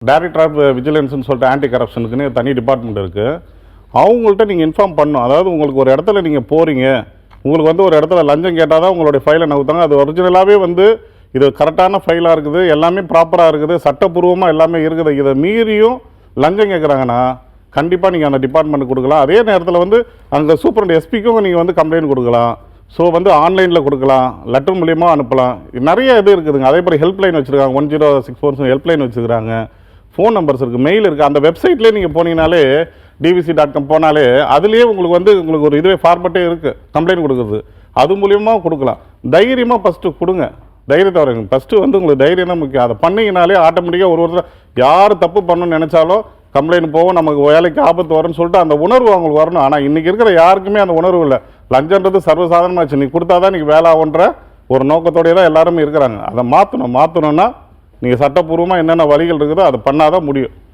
Director of விஜிலன்ஸ்னு சொல்லிட்டு anti கரப்ஷனுக்குன்னு தனி department இருக்குது. அவங்கள்ட்ட நீங்கள் இன்ஃபார்ம் பண்ணணும். அதாவது உங்களுக்கு ஒரு இடத்துல நீங்கள் போகிறீங்க, உங்களுக்கு வந்து ஒரு இடத்துல லஞ்சம் கேட்டால் தான் உங்களுடைய ஃபைலை நகர்த்தாங்க. அது ஒரிஜினலாகவே வந்து இது கரெக்டான ஃபைலாக இருக்குது, எல்லாமே ப்ராப்பராக இருக்குது, சட்டப்பூர்வமாக எல்லாமே இருக்குது. இதை மீறியும் லஞ்சம் கேட்குறாங்கன்னா கண்டிப்பாக நீங்கள் அந்த டிபார்ட்மெண்ட்டுக்கு கொடுக்கலாம். அதே நேரத்தில் வந்து அங்கே சூப்பரண்ட் எஸ்பிக்கும் நீங்கள் வந்து கம்ப்ளைண்ட் கொடுக்கலாம். ஸோ வந்து ஆன்லைனில் கொடுக்கலாம், லெட்டர் மூலியமாக அனுப்பலாம். நிறைய இது இருக்குதுங்க. அதே மாதிரி ஹெல்ப்லைன் வச்சுருக்காங்க, 1064 ஹெல்ப்லைன் வச்சுருக்காங்க, ஃபோன் நம்பர்ஸ் இருக்குது, மெயில் இருக்குது. அந்த வெப்சைட்லேயே நீங்கள் போனீங்கனாலே dvc.com போனாலே அதுலேயே உங்களுக்கு ஒரு இதுவே ஃபார்மேட்டே இருக்குது கம்ப்ளைண்ட் கொடுக்குறது. அது மூலியமாக கொடுக்கலாம். தைரியமாக ஃபஸ்ட்டு கொடுங்க, தைரியத்தை வரங்க. ஃபஸ்ட்டு வந்து உங்களுக்கு தைரியம் தான் முக்கியம். அதை பண்ணிங்கனாலே ஆட்டோமேட்டிக்காக ஒருத்தர் யார் தப்பு பண்ணணும்னு நினச்சாலும் கம்ப்ளைண்ட் போகும், நமக்கு வேலைக்கு ஆபத்து வரும்னு சொல்லிட்டு அந்த உணர்வு அவங்களுக்கு வரணும். ஆனால் இன்றைக்கி இருக்கிற யாருக்குமே அந்த உணர்வு இல்லை. லஞ்சன்றது சர்வசாதாரணமாச்சு. நீ கொடுத்தா தான் இன்றைக்கி வேலை ஆகுன்ற ஒரு நோக்கத்தோடய தான் எல்லாருமே இருக்கிறாங்க. அதை மாற்றணும்னா நீங்கள் சட்டப்பூர்வமாக என்னென்ன வழிகள் இருக்குதோ அதை பண்ணால் தான் முடியும்.